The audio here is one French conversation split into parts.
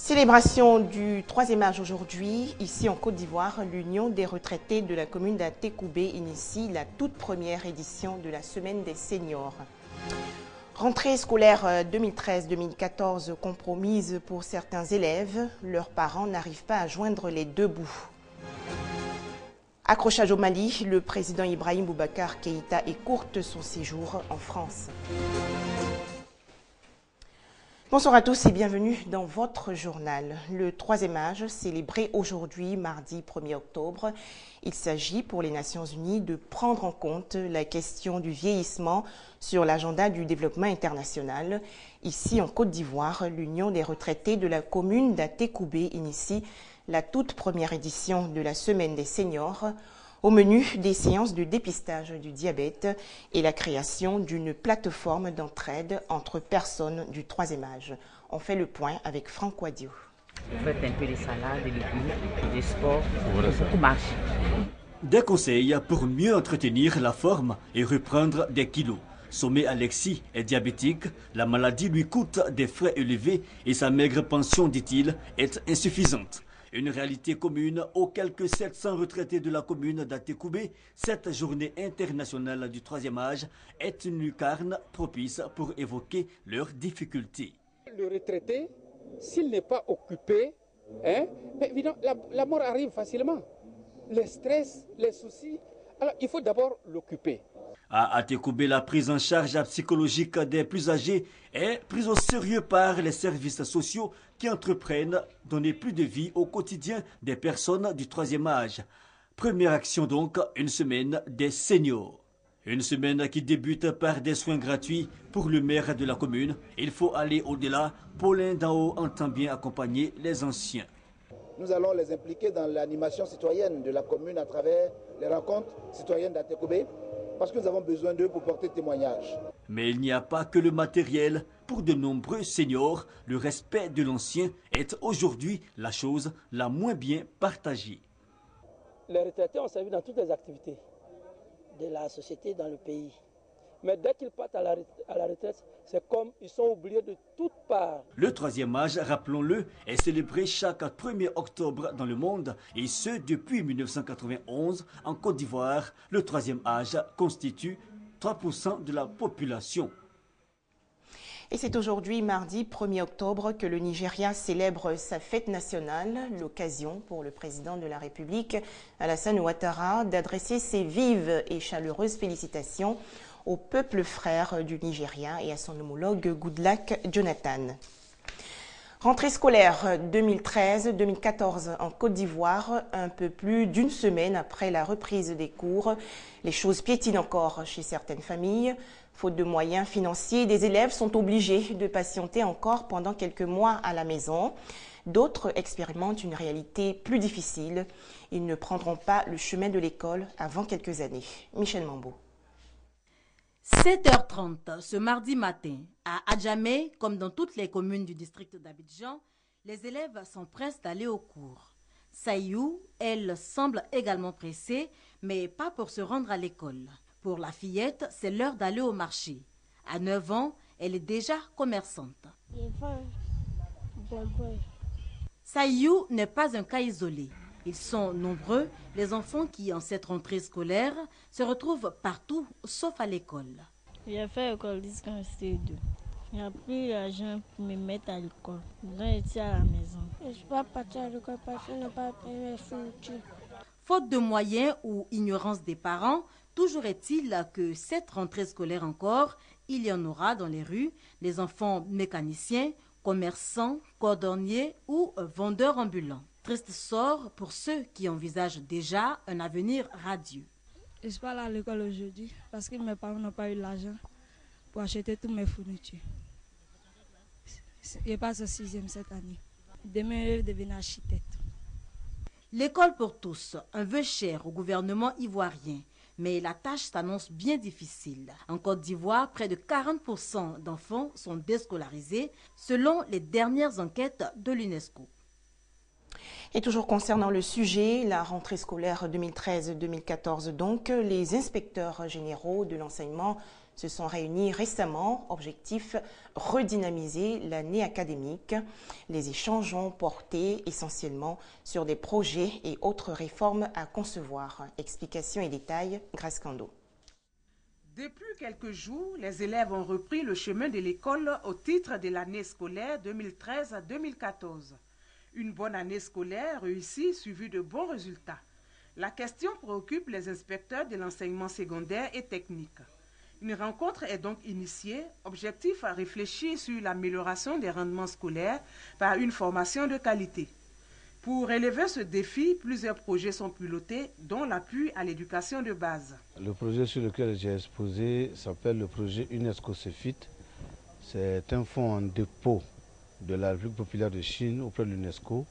Célébration du 3e âge aujourd'hui. Ici en Côte d'Ivoire, l'Union des retraités de la commune d'Atekoubé initie la toute première édition de la Semaine des seniors. Rentrée scolaire 2013-2014 compromise pour certains élèves. Leurs parents n'arrivent pas à joindre les deux bouts. Accrochage au Mali, le président Ibrahim Boubacar Keïta écourte son séjour en France. Bonsoir à tous et bienvenue dans votre journal. Le 3e âge célébré aujourd'hui, mardi 1er octobre. Il s'agit pour les Nations Unies de prendre en compte la question du vieillissement sur l'agenda du développement international. Ici en Côte d'Ivoire, l'Union des retraités de la commune d'Atekoubé initie la toute première édition de la Semaine des seniors. Au menu, des séances de dépistage du diabète et la création d'une plateforme d'entraide entre personnes du 3e âge. On fait le point avec Franck Wadio. Vous faites un peu de salade, de légumes, des sports, tout marche. Des conseils pour mieux entretenir la forme et reprendre des kilos. Sommet Alexis est diabétique, la maladie lui coûte des frais élevés et sa maigre pension, dit-il, est insuffisante. Une réalité commune aux quelques 700 retraités de la commune d'Atekoubé, cette journée internationale du 3e âge est une lucarne propice pour évoquer leurs difficultés. Le retraité, s'il n'est pas occupé, mais évidemment, la mort arrive facilement. Les stress, les soucis, alors il faut d'abord l'occuper. À Atekoubé, la prise en charge psychologique des plus âgés est prise au sérieux par les services sociaux qui entreprennent donner plus de vie au quotidien des personnes du 3e âge. Première action donc, une semaine des seniors. Une semaine qui débute par des soins gratuits pour le maire de la commune. Il faut aller au-delà. Paulin Dao entend bien accompagner les anciens. Nous allons les impliquer dans l'animation citoyenne de la commune à travers les rencontres citoyennes d'Atekoubé, parce que nous avons besoin d'eux pour porter témoignage. Mais il n'y a pas que le matériel. Pour de nombreux seniors, le respect de l'ancien est aujourd'hui la chose la moins bien partagée. Les retraités ont servi dans toutes les activités de la société dans le pays. Mais dès qu'ils partent à la retraite, c'est comme ils sont oubliés de toutes parts. Le 3e âge, rappelons-le, est célébré chaque 1er octobre dans le monde, et ce depuis 1991. En Côte d'Ivoire, le 3e âge constitue 3% de la population. Et c'est aujourd'hui, mardi 1er octobre, que le Nigeria célèbre sa fête nationale, l'occasion pour le président de la République, Alassane Ouattara, d'adresser ses vives et chaleureuses félicitations au peuple frère du Nigeria et à son homologue Goodluck Jonathan. Rentrée scolaire 2013-2014 en Côte d'Ivoire, un peu plus d'une semaine après la reprise des cours. Les choses piétinent encore chez certaines familles. Faute de moyens financiers, des élèves sont obligés de patienter encore pendant quelques mois à la maison. D'autres expérimentent une réalité plus difficile. Ils ne prendront pas le chemin de l'école avant quelques années. Michel Mambo. 7h30 ce mardi matin, à Adjamé, comme dans toutes les communes du district d'Abidjan, les élèves s'empressent d'aller au cours. Sayou, elle, semble également pressée, mais pas pour se rendre à l'école. Pour la fillette, c'est l'heure d'aller au marché. À 9 ans, elle est déjà commerçante. Sayou n'est pas un cas isolé. Ils sont nombreux, les enfants qui, en cette rentrée scolaire, se retrouvent partout, sauf à l'école. J'ai fait l'école jusqu'à CE2. J'ai pris l'argent pour me mettre à l'école. J'ai été à la maison. Je ne suis pas partie à l'école parce que je n'ai pas payé mes fournitures. Faute de moyens ou ignorance des parents, toujours est-il que cette rentrée scolaire encore, il y en aura dans les rues, les enfants mécaniciens, commerçants, cordonniers ou vendeurs ambulants. Triste sort pour ceux qui envisagent déjà un avenir radieux. Je suis pas allée à l'école aujourd'hui parce que mes parents n'ont pas eu l'argent pour acheter toutes mes fournitures. Je passe au 6e cette année. Demain, je vais devenir architecte. L'école pour tous, un vœu cher au gouvernement ivoirien. Mais la tâche s'annonce bien difficile. En Côte d'Ivoire, près de 40% d'enfants sont déscolarisés selon les dernières enquêtes de l'UNESCO. Et toujours concernant le sujet, la rentrée scolaire 2013-2014 donc, les inspecteurs généraux de l'enseignement se sont réunis récemment. Objectif, redynamiser l'année académique. Les échanges ont porté essentiellement sur des projets et autres réformes à concevoir. Explications et détails, Grace Kando. Depuis quelques jours, les élèves ont repris le chemin de l'école au titre de l'année scolaire 2013-2014. Une bonne année scolaire réussie suivie de bons résultats. La question préoccupe les inspecteurs de l'enseignement secondaire et technique. Une rencontre est donc initiée, objectif à réfléchir sur l'amélioration des rendements scolaires par une formation de qualité. Pour relever ce défi, plusieurs projets sont pilotés, dont l'appui à l'éducation de base. Le projet sur lequel j'ai exposé s'appelle le projet UNESCO CEFIT. C'est un fonds en dépôt de la République populaire de Chine auprès de l'UNESCO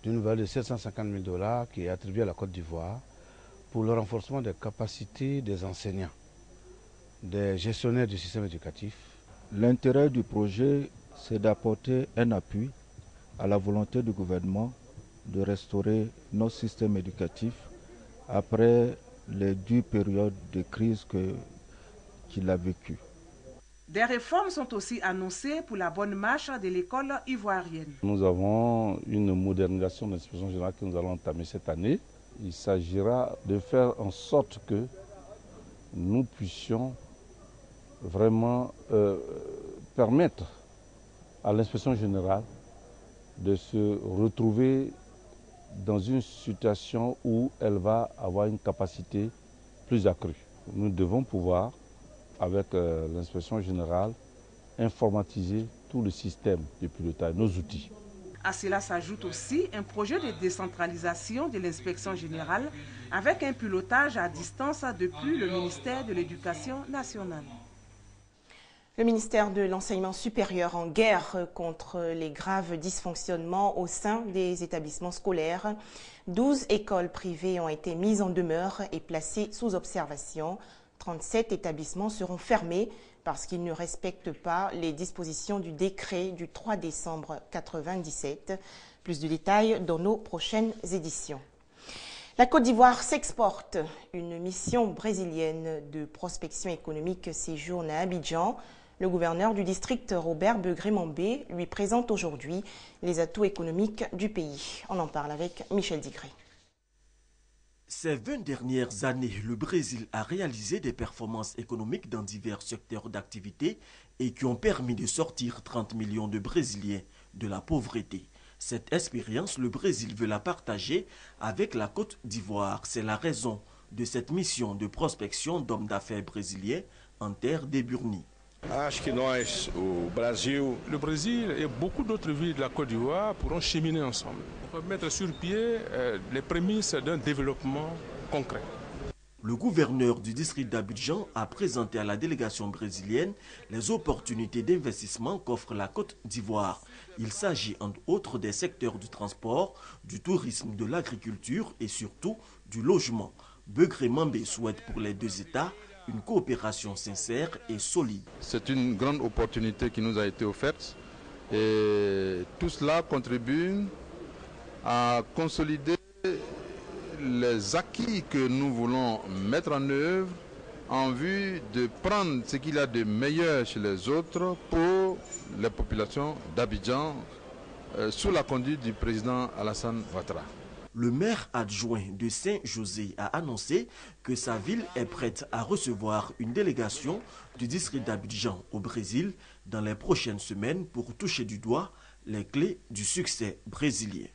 d'une valeur de 750 000 $ qui est attribué à la Côte d'Ivoire pour le renforcement des capacités des enseignants, des gestionnaires du système éducatif. L'intérêt du projet, c'est d'apporter un appui à la volonté du gouvernement de restaurer notre système éducatif après les dures périodes de crise qu'il a vécues. Des réformes sont aussi annoncées pour la bonne marche de l'école ivoirienne. Nous avons une modernisation de l'inspection générale que nous allons entamer cette année. Il s'agira de faire en sorte que nous puissions vraiment permettre à l'inspection générale de se retrouver dans une situation où elle va avoir une capacité plus accrue. Nous devons pouvoir, avec l'inspection générale, informatiser tout le système de pilotage, nos outils. À cela s'ajoute aussi un projet de décentralisation de l'inspection générale avec un pilotage à distance depuis le ministère de l'Éducation nationale. Le ministère de l'Enseignement supérieur en guerre contre les graves dysfonctionnements au sein des établissements scolaires. 12 écoles privées ont été mises en demeure et placées sous observation. 37 établissements seront fermés parce qu'ils ne respectent pas les dispositions du décret du 3 décembre 1997. Plus de détails dans nos prochaines éditions. La Côte d'Ivoire s'exporte. Une mission brésilienne de prospection économique séjourne à Abidjan. Le gouverneur du district, Robert Begré-Mambé, lui présente aujourd'hui les atouts économiques du pays. On en parle avec Michel Digré. Ces 20 dernières années, le Brésil a réalisé des performances économiques dans divers secteurs d'activité et qui ont permis de sortir 30 millions de Brésiliens de la pauvreté. Cette expérience, le Brésil veut la partager avec la Côte d'Ivoire. C'est la raison de cette mission de prospection d'hommes d'affaires brésiliens en terre d'Eburni. Le Brésil et beaucoup d'autres villes de la Côte d'Ivoire pourront cheminer ensemble pour mettre sur pied les prémices d'un développement concret. Le gouverneur du district d'Abidjan a présenté à la délégation brésilienne les opportunités d'investissement qu'offre la Côte d'Ivoire. Il s'agit entre autres des secteurs du transport, du tourisme, de l'agriculture et surtout du logement. Begré-Mambé souhaite pour les deux États une coopération sincère et solide. C'est une grande opportunité qui nous a été offerte et tout cela contribue à consolider les acquis que nous voulons mettre en œuvre en vue de prendre ce qu'il y a de meilleur chez les autres pour les populations d'Abidjan sous la conduite du président Alassane Ouattara. Le maire adjoint de Saint-José a annoncé que sa ville est prête à recevoir une délégation du district d'Abidjan au Brésil dans les prochaines semaines pour toucher du doigt les clés du succès brésilien.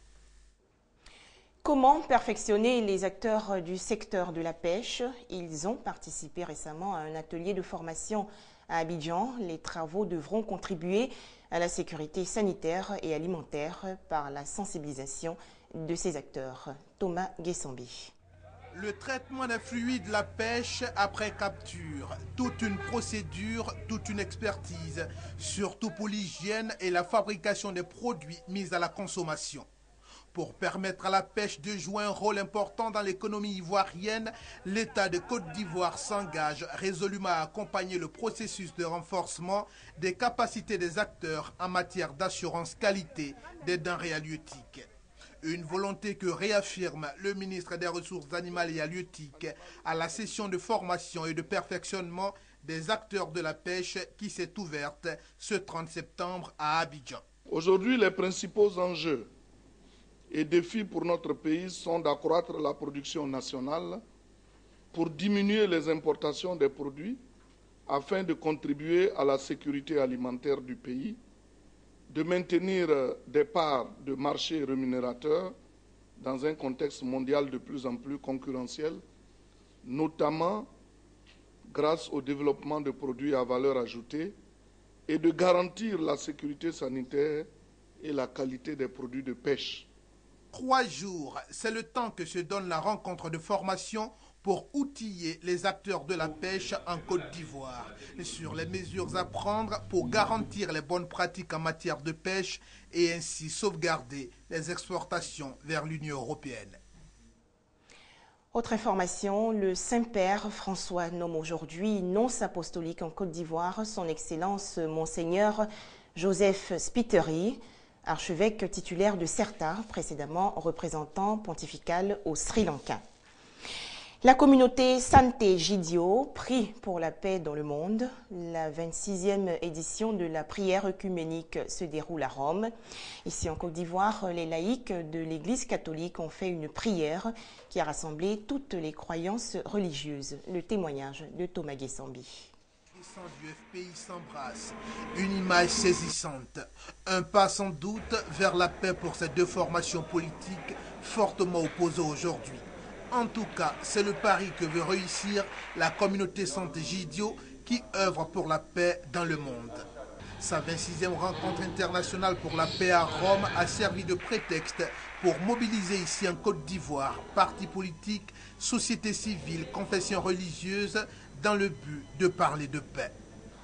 Comment perfectionner les acteurs du secteur de la pêche? Ils ont participé récemment à un atelier de formation à Abidjan. Les travaux devront contribuer à la sécurité sanitaire et alimentaire par la sensibilisation de ces acteurs. Thomas Guessambi. Le traitement des fluides de la pêche après capture, toute une procédure, toute une expertise, surtout pour l'hygiène et la fabrication des produits mis à la consommation. Pour permettre à la pêche de jouer un rôle important dans l'économie ivoirienne, l'État de Côte d'Ivoire s'engage résolument à accompagner le processus de renforcement des capacités des acteurs en matière d'assurance qualité des denrées halieutiques. Une volonté que réaffirme le ministre des Ressources animales et halieutiques à la session de formation et de perfectionnement des acteurs de la pêche qui s'est ouverte ce 30 septembre à Abidjan. Aujourd'hui, les principaux enjeux et défis pour notre pays sont d'accroître la production nationale pour diminuer les importations des produits afin de contribuer à la sécurité alimentaire du pays, de maintenir des parts de marché rémunérateurs dans un contexte mondial de plus en plus concurrentiel, notamment grâce au développement de produits à valeur ajoutée et de garantir la sécurité sanitaire et la qualité des produits de pêche. 3 jours, c'est le temps que se donne la rencontre de formation pour outiller les acteurs de la pêche en Côte d'Ivoire sur les mesures à prendre pour garantir les bonnes pratiques en matière de pêche et ainsi sauvegarder les exportations vers l'Union européenne. Autre information, le Saint-Père François nomme aujourd'hui nonce apostolique en Côte d'Ivoire son Excellence Monseigneur Joseph Spiteri, archevêque titulaire de Certa, précédemment représentant pontifical au Sri Lanka. La communauté Santé Gidio prie pour la paix dans le monde. La 26e édition de la prière œcuménique se déroule à Rome. Ici en Côte d'Ivoire, les laïcs de l'Église catholique ont fait une prière qui a rassemblé toutes les croyances religieuses. Le témoignage de Thomas Guessambi. Du FPI s'embrasse, une image saisissante, un pas sans doute vers la paix pour ces deux formations politiques fortement opposées aujourd'hui. En tout cas, c'est le pari que veut réussir la communauté Santé Gidio qui œuvre pour la paix dans le monde. Sa 26e rencontre internationale pour la paix à Rome a servi de prétexte pour mobiliser ici en Côte d'Ivoire partis politiques, sociétés civiles, confessions religieuses dans le but de parler de paix.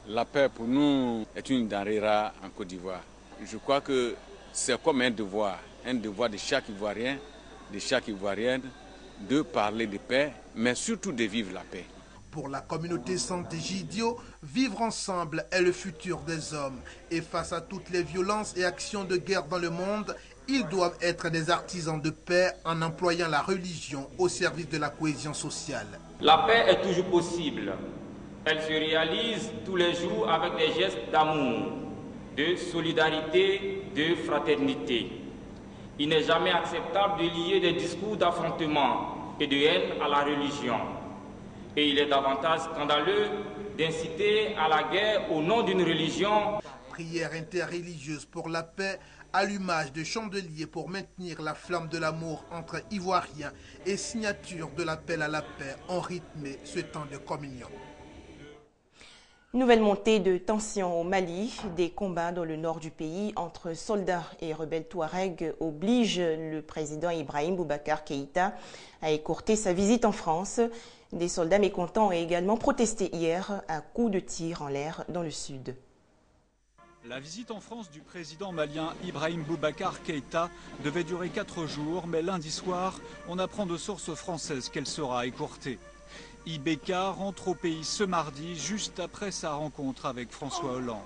La paix pour nous est une denrée rare en Côte d'Ivoire. Je crois que c'est comme un devoir de chaque Ivoirien, de chaque Ivoirienne, de parler de paix, mais surtout de vivre la paix. Pour la communauté Santé Gidio, vivre ensemble est le futur des hommes. Et face à toutes les violences et actions de guerre dans le monde, ils doivent être des artisans de paix en employant la religion au service de la cohésion sociale. La paix est toujours possible. Elle se réalise tous les jours avec des gestes d'amour, de solidarité, de fraternité. Il n'est jamais acceptable de lier des discours d'affrontement et de haine à la religion. Et il est davantage scandaleux d'inciter à la guerre au nom d'une religion. Prière interreligieuse pour la paix, allumage de chandeliers pour maintenir la flamme de l'amour entre Ivoiriens et signature de l'appel à la paix ont rythmé ce temps de communion. Nouvelle montée de tensions au Mali. Des combats dans le nord du pays entre soldats et rebelles touaregs obligent le président Ibrahim Boubacar Keïta à écourter sa visite en France. Des soldats mécontents ont également protesté hier à coups de tir en l'air dans le sud. La visite en France du président malien Ibrahim Boubacar Keïta devait durer 4 jours, mais lundi soir, on apprend de sources françaises qu'elle sera écourtée. IBK rentre au pays ce mardi, juste après sa rencontre avec François Hollande.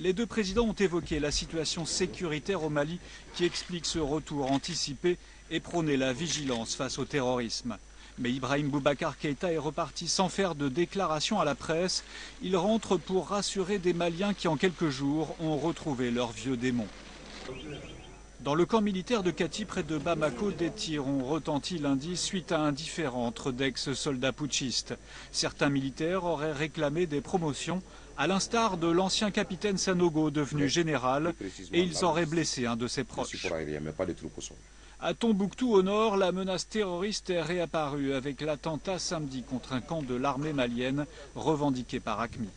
Les deux présidents ont évoqué la situation sécuritaire au Mali qui explique ce retour anticipé et prôné la vigilance face au terrorisme. Mais Ibrahim Boubacar Keïta est reparti sans faire de déclaration à la presse. Il rentre pour rassurer des Maliens qui en quelques jours ont retrouvé leurs vieux démons. Dans le camp militaire de Kati, près de Bamako, des tirs ont retenti lundi suite à un différend entre d'ex-soldats putschistes. Certains militaires auraient réclamé des promotions, à l'instar de l'ancien capitaine Sanogo devenu général, et ils auraient blessé un de ses proches. À Tombouctou au nord, la menace terroriste est réapparue avec l'attentat samedi contre un camp de l'armée malienne revendiqué par AQMI.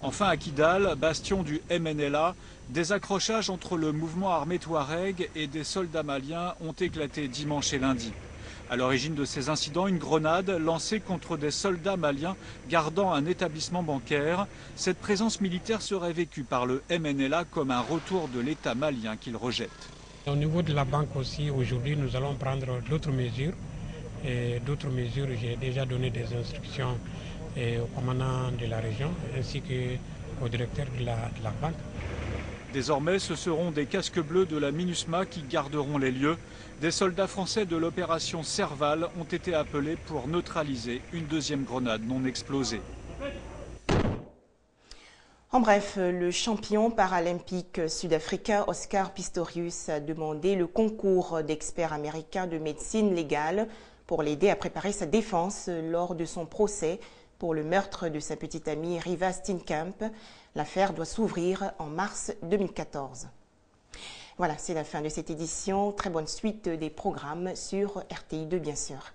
Enfin à Kidal, bastion du MNLA, des accrochages entre le mouvement armé Touareg et des soldats maliens ont éclaté dimanche et lundi. À l'origine de ces incidents, une grenade lancée contre des soldats maliens gardant un établissement bancaire. Cette présence militaire serait vécue par le MNLA comme un retour de l'État malien qu'il rejette. Au niveau de la banque aussi, aujourd'hui, nous allons prendre d'autres mesures. J'ai déjà donné des instructions au commandant de la région ainsi qu'au directeur de la banque. Désormais, ce seront des casques bleus de la MINUSMA qui garderont les lieux. Des soldats français de l'opération Serval ont été appelés pour neutraliser une deuxième grenade non explosée. En bref, le champion paralympique sud-africain Oscar Pistorius a demandé le concours d'experts américains de médecine légale pour l'aider à préparer sa défense lors de son procès pour le meurtre de sa petite amie Riva Steenkamp. L'affaire doit s'ouvrir en mars 2014. Voilà, c'est la fin de cette édition. Très bonne suite des programmes sur RTI2, bien sûr.